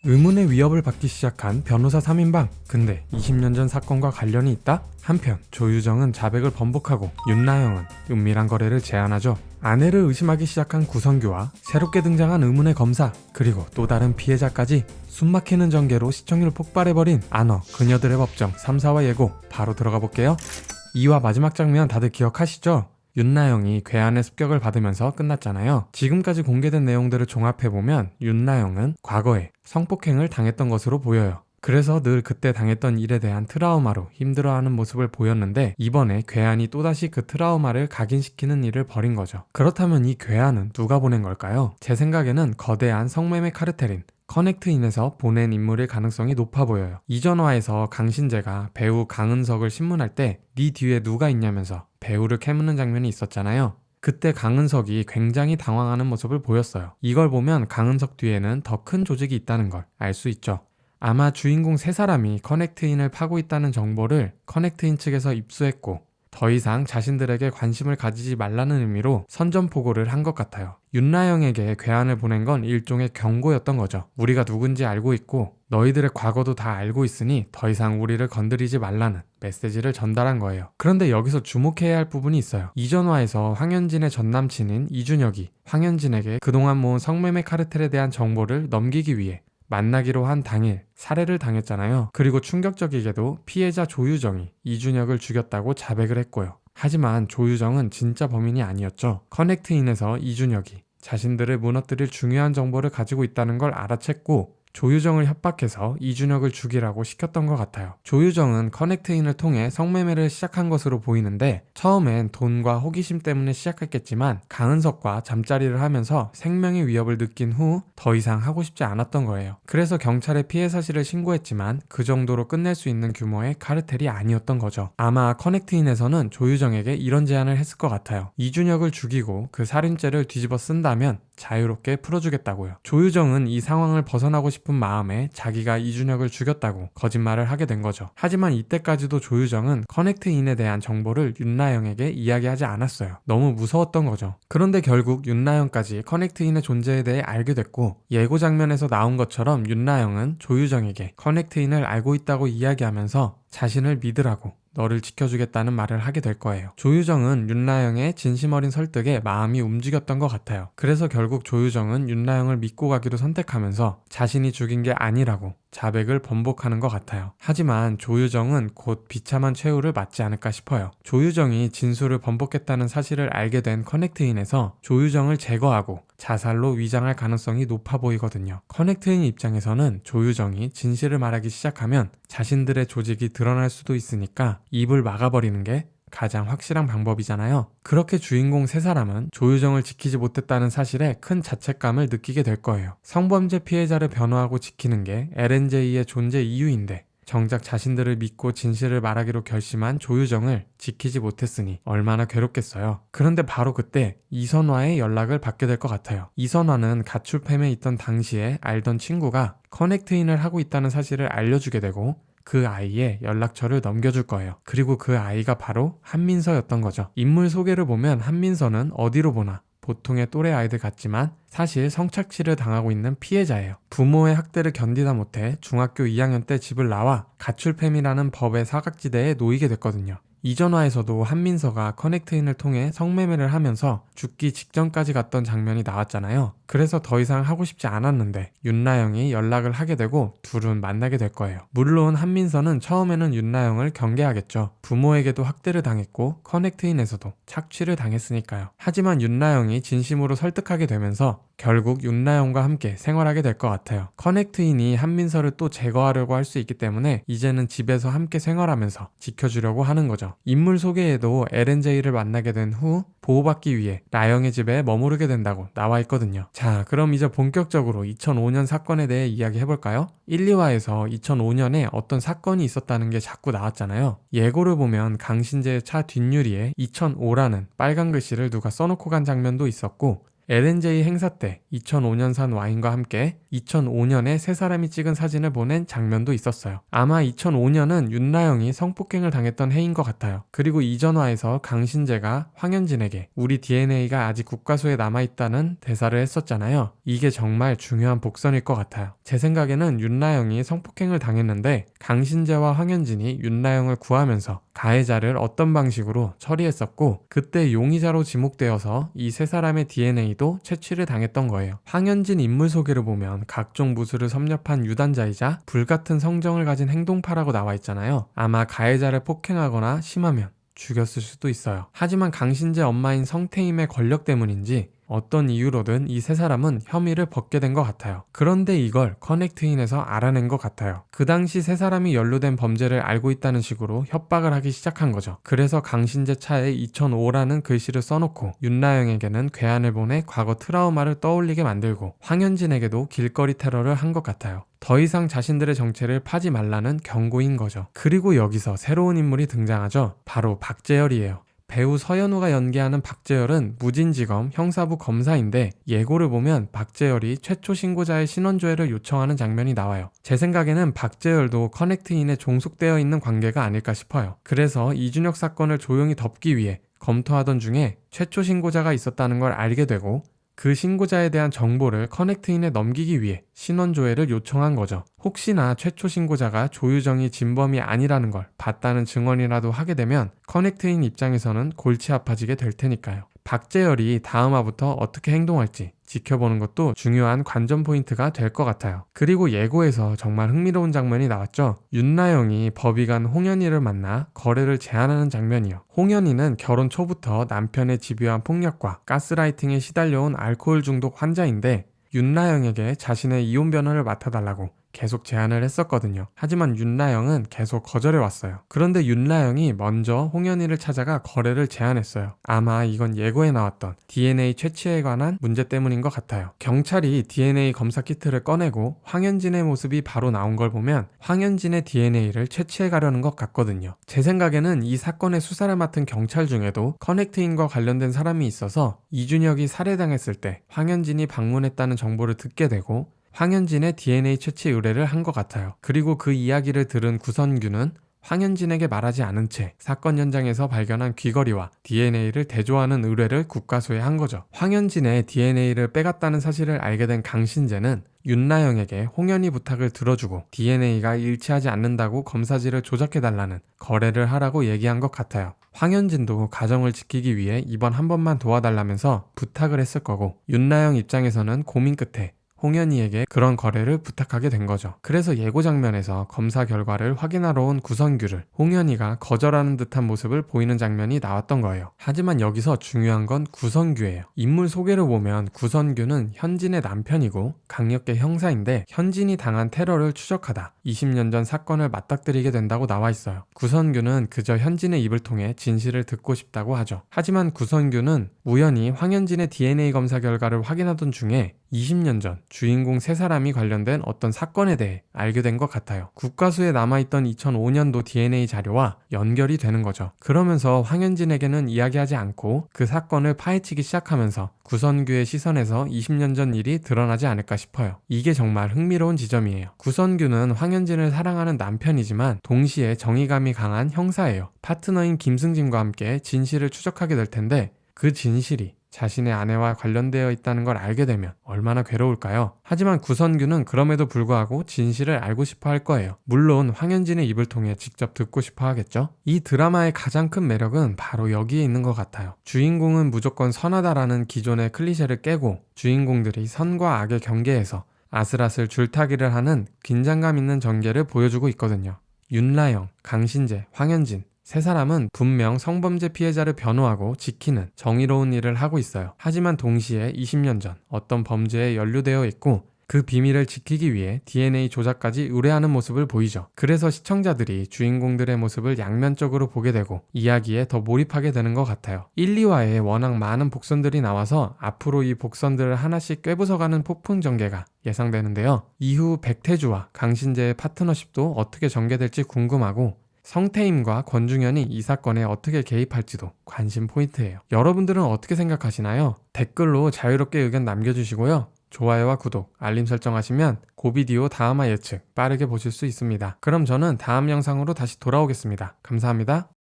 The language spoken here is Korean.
의문의 위협을 받기 시작한 변호사 3인방. 근데 20년 전 사건과 관련이 있다? 한편 조유정은 자백을 번복하고 윤나영은 은밀한 거래를 제안하죠. 아내를 의심하기 시작한 구성규와 새롭게 등장한 의문의 검사, 그리고 또 다른 피해자까지 숨막히는 전개로 시청률 폭발해버린 안어 그녀들의 법정 3, 4화 예고 바로 들어가 볼게요. 2화 마지막 장면 다들 기억하시죠? 윤나영이 괴한의 습격을 받으면서 끝났잖아요. 지금까지 공개된 내용들을 종합해보면 윤나영은 과거에 성폭행을 당했던 것으로 보여요. 그래서 늘 그때 당했던 일에 대한 트라우마로 힘들어하는 모습을 보였는데, 이번에 괴한이 또다시 그 트라우마를 각인시키는 일을 벌인 거죠. 그렇다면 이 괴한은 누가 보낸 걸까요? 제 생각에는 거대한 성매매 카르텔인 커넥트인에서 보낸 인물일 가능성이 높아 보여요. 이전 화에서 강신재가 배우 강은석을 신문할 때 네 뒤에 누가 있냐면서 배우를 캐묻는 장면이 있었잖아요. 그때 강은석이 굉장히 당황하는 모습을 보였어요. 이걸 보면 강은석 뒤에는 더 큰 조직이 있다는 걸 알 수 있죠. 아마 주인공 세 사람이 커넥트인을 파고 있다는 정보를 커넥트인 측에서 입수했고, 더 이상 자신들에게 관심을 가지지 말라는 의미로 선전포고를 한 것 같아요. 윤나영에게 괴한을 보낸 건 일종의 경고였던 거죠. 우리가 누군지 알고 있고 너희들의 과거도 다 알고 있으니 더 이상 우리를 건드리지 말라는 메시지를 전달한 거예요. 그런데 여기서 주목해야 할 부분이 있어요. 이전화에서 황현진의 전남친인 이준혁이 황현진에게 그동안 모은 성매매 카르텔에 대한 정보를 넘기기 위해 만나기로 한 당일 살해를 당했잖아요. 그리고 충격적이게도 피해자 조유정이 이준혁을 죽였다고 자백을 했고요. 하지만 조유정은 진짜 범인이 아니었죠. 커넥트인에서 이준혁이 자신들을 무너뜨릴 중요한 정보를 가지고 있다는 걸 알아챘고 조유정을 협박해서 이준혁을 죽이라고 시켰던 것 같아요. 조유정은 커넥트인을 통해 성매매를 시작한 것으로 보이는데, 처음엔 돈과 호기심 때문에 시작했겠지만 강은석과 잠자리를 하면서 생명의 위협을 느낀 후 더 이상 하고 싶지 않았던 거예요. 그래서 경찰에 피해 사실을 신고했지만 그 정도로 끝낼 수 있는 규모의 카르텔이 아니었던 거죠. 아마 커넥트인에서는 조유정에게 이런 제안을 했을 것 같아요. 이준혁을 죽이고 그 살인죄를 뒤집어 쓴다면 자유롭게 풀어주겠다고요. 조유정은 이 상황을 벗어나고 싶은 마음에 자기가 이준혁을 죽였다고 거짓말을 하게 된 거죠. 하지만 이때까지도 조유정은 커넥트인에 대한 정보를 윤나영에게 이야기하지 않았어요. 너무 무서웠던 거죠. 그런데 결국 윤나영까지 커넥트인의 존재에 대해 알게 됐고, 예고 장면에서 나온 것처럼 윤나영은 조유정에게 커넥트인을 알고 있다고 이야기하면서 자신을 믿으라고, 너를 지켜주겠다는 말을 하게 될 거예요. 조유정은 윤나영의 진심 어린 설득에 마음이 움직였던 것 같아요. 그래서 결국 조유정은 윤나영을 믿고 가기로 선택하면서 자신이 죽인 게 아니라고 자백을 번복하는 것 같아요. 하지만 조유정은 곧 비참한 최후를 맞지 않을까 싶어요. 조유정이 진술을 번복했다는 사실을 알게 된 커넥트인에서 조유정을 제거하고 자살로 위장할 가능성이 높아 보이거든요. 커넥트인 입장에서는 조유정이 진실을 말하기 시작하면 자신들의 조직이 드러날 수도 있으니까 입을 막아버리는 게 가장 확실한 방법이잖아요. 그렇게 주인공 세 사람은 조유정을 지키지 못했다는 사실에 큰 자책감을 느끼게 될 거예요. 성범죄 피해자를 변호하고 지키는 게 LNJ의 존재 이유인데, 정작 자신들을 믿고 진실을 말하기로 결심한 조유정을 지키지 못했으니 얼마나 괴롭겠어요. 그런데 바로 그때 이선화의 연락을 받게 될 것 같아요. 이선화는 가출팸에 있던 당시에 알던 친구가 커넥트인을 하고 있다는 사실을 알려주게 되고, 그 아이의 연락처를 넘겨줄 거예요. 그리고 그 아이가 바로 한민서였던 거죠. 인물 소개를 보면 한민서는 어디로 보나 보통의 또래 아이들 같지만 사실 성착취를 당하고 있는 피해자예요. 부모의 학대를 견디다 못해 중학교 2학년 때 집을 나와 가출팸이라는 법의 사각지대에 놓이게 됐거든요. 이전화에서도 한민서가 커넥트인을 통해 성매매를 하면서 죽기 직전까지 갔던 장면이 나왔잖아요. 그래서 더 이상 하고 싶지 않았는데 윤나영이 연락을 하게 되고 둘은 만나게 될 거예요. 물론 한민서는 처음에는 윤나영을 경계하겠죠. 부모에게도 학대를 당했고 커넥트인에서도 착취를 당했으니까요. 하지만 윤나영이 진심으로 설득하게 되면서 결국 윤나영과 함께 생활하게 될 것 같아요. 커넥트인이 한민서를 또 제거하려고 할 수 있기 때문에 이제는 집에서 함께 생활하면서 지켜주려고 하는 거죠. 인물 소개에도 LNJ를 만나게 된 후 보호받기 위해 나영의 집에 머무르게 된다고 나와 있거든요. 자, 그럼 이제 본격적으로 2005년 사건에 대해 이야기해볼까요? 1, 2화에서 2005년에 어떤 사건이 있었다는 게 자꾸 나왔잖아요. 예고를 보면 강신재의 차 뒷유리에 2005라는 빨간 글씨를 누가 써놓고 간 장면도 있었고, LNJ 행사 때 2005년산 와인과 함께 2005년에 세 사람이 찍은 사진을 보낸 장면도 있었어요. 아마 2005년은 윤나영이 성폭행을 당했던 해인 것 같아요. 그리고 이전화에서 강신재가 황현진에게 우리 DNA가 아직 국과수에 남아있다는 대사를 했었잖아요. 이게 정말 중요한 복선일 것 같아요. 제 생각에는 윤나영이 성폭행을 당했는데 강신재와 황현진이 윤나영을 구하면서 가해자를 어떤 방식으로 처리했었고 그때 용의자로 지목되어서 이 세 사람의 DNA도 채취를 당했던 거예요. 황현진 인물 소개를 보면 각종 무술을 섭렵한 유단자이자 불같은 성정을 가진 행동파라고 나와 있잖아요. 아마 가해자를 폭행하거나 심하면 죽였을 수도 있어요. 하지만 강신재 엄마인 성태임의 권력 때문인지 어떤 이유로든 이 세 사람은 혐의를 벗게 된 것 같아요. 그런데 이걸 커넥트인에서 알아낸 것 같아요. 그 당시 세 사람이 연루된 범죄를 알고 있다는 식으로 협박을 하기 시작한 거죠. 그래서 강신재 차에 2005라는 글씨를 써놓고 윤나영에게는 괴한을 보내 과거 트라우마를 떠올리게 만들고 황현진에게도 길거리 테러를 한 것 같아요. 더 이상 자신들의 정체를 파지 말라는 경고인 거죠. 그리고 여기서 새로운 인물이 등장하죠. 바로 박재열이에요. 배우 서연우가 연기하는 박재열은 무진지검 형사부 검사인데 예고를 보면 박재열이 최초 신고자의 신원조회를 요청하는 장면이 나와요. 제 생각에는 박재열도 커넥트인에 종속되어 있는 관계가 아닐까 싶어요. 그래서 이준혁 사건을 조용히 덮기 위해 검토하던 중에 최초 신고자가 있었다는 걸 알게 되고 그 신고자에 대한 정보를 커넥트인에 넘기기 위해 신원조회를 요청한 거죠. 혹시나 최초 신고자가 조유정이 진범이 아니라는 걸 봤다는 증언이라도 하게 되면 커넥트인 입장에서는 골치 아파지게 될 테니까요. 박재열이 다음화부터 어떻게 행동할지 지켜보는 것도 중요한 관전 포인트가 될 것 같아요. 그리고 예고에서 정말 흥미로운 장면이 나왔죠. 윤나영이 법의관 홍현희를 만나 거래를 제안하는 장면이요. 홍현희는 결혼 초부터 남편의 집요한 폭력과 가스라이팅에 시달려온 알코올 중독 환자인데 윤나영에게 자신의 이혼 변호를 맡아달라고 계속 제안을 했었거든요. 하지만 윤나영은 계속 거절해왔어요. 그런데 윤나영이 먼저 홍현희를 찾아가 거래를 제안했어요. 아마 이건 예고에 나왔던 DNA 채취에 관한 문제 때문인 것 같아요. 경찰이 DNA 검사 키트를 꺼내고 황현진의 모습이 바로 나온 걸 보면 황현진의 DNA를 채취해 가려는 것 같거든요. 제 생각에는 이 사건의 수사를 맡은 경찰 중에도 커넥트인과 관련된 사람이 있어서 이준혁이 살해당했을 때 황현진이 방문했다는 정보를 듣게 되고 황현진의 DNA 채취 의뢰를 한 것 같아요. 그리고 그 이야기를 들은 구선규는 황현진에게 말하지 않은 채 사건 현장에서 발견한 귀걸이와 DNA를 대조하는 의뢰를 국과수에 한 거죠. 황현진의 DNA를 빼갔다는 사실을 알게 된 강신재는 윤나영에게 홍현희 부탁을 들어주고 DNA가 일치하지 않는다고 검사지를 조작해달라는 거래를 하라고 얘기한 것 같아요. 황현진도 가정을 지키기 위해 이번 한 번만 도와달라면서 부탁을 했을 거고 윤나영 입장에서는 고민 끝에 홍현희에게 그런 거래를 부탁하게 된 거죠. 그래서 예고 장면에서 검사 결과를 확인하러 온 구선규를 홍현희가 거절하는 듯한 모습을 보이는 장면이 나왔던 거예요. 하지만 여기서 중요한 건 구선규예요. 인물 소개를 보면 구선규는 현진의 남편이고 강력계 형사인데 현진이 당한 테러를 추적하다 20년 전 사건을 맞닥뜨리게 된다고 나와 있어요. 구선규는 그저 현진의 입을 통해 진실을 듣고 싶다고 하죠. 하지만 구선규는 우연히 황현진의 DNA 검사 결과를 확인하던 중에 20년 전 주인공 세 사람이 관련된 어떤 사건에 대해 알게 된 것 같아요. 국과수에 남아있던 2005년도 DNA 자료와 연결이 되는 거죠. 그러면서 황현진에게는 이야기하지 않고 그 사건을 파헤치기 시작하면서 구선규의 시선에서 20년 전 일이 드러나지 않을까 싶어요. 이게 정말 흥미로운 지점이에요. 구선규는 황현진을 사랑하는 남편이지만 동시에 정의감이 강한 형사예요. 파트너인 김승진과 함께 진실을 추적하게 될 텐데 그 진실이 자신의 아내와 관련되어 있다는 걸 알게 되면 얼마나 괴로울까요? 하지만 구선규는 그럼에도 불구하고 진실을 알고 싶어 할 거예요. 물론 황현진의 입을 통해 직접 듣고 싶어 하겠죠? 이 드라마의 가장 큰 매력은 바로 여기에 있는 것 같아요. 주인공은 무조건 선하다라는 기존의 클리셰를 깨고 주인공들이 선과 악의 경계에서 아슬아슬 줄타기를 하는 긴장감 있는 전개를 보여주고 있거든요. 윤나영, 강신재, 황현진 세 사람은 분명 성범죄 피해자를 변호하고 지키는 정의로운 일을 하고 있어요. 하지만 동시에 20년 전 어떤 범죄에 연루되어 있고 그 비밀을 지키기 위해 DNA 조작까지 의뢰하는 모습을 보이죠. 그래서 시청자들이 주인공들의 모습을 양면적으로 보게 되고 이야기에 더 몰입하게 되는 것 같아요. 1, 2화에 워낙 많은 복선들이 나와서 앞으로 이 복선들을 하나씩 꿰부숴가는 폭풍 전개가 예상되는데요. 이후 백태주와 강신재의 파트너십도 어떻게 전개될지 궁금하고 성태임과 권중현이 이 사건에 어떻게 개입할지도 관심 포인트예요. 여러분들은 어떻게 생각하시나요? 댓글로 자유롭게 의견 남겨주시고요. 좋아요와 구독, 알림 설정하시면 고비디오 다음화 예측 빠르게 보실 수 있습니다. 그럼 저는 다음 영상으로 다시 돌아오겠습니다. 감사합니다.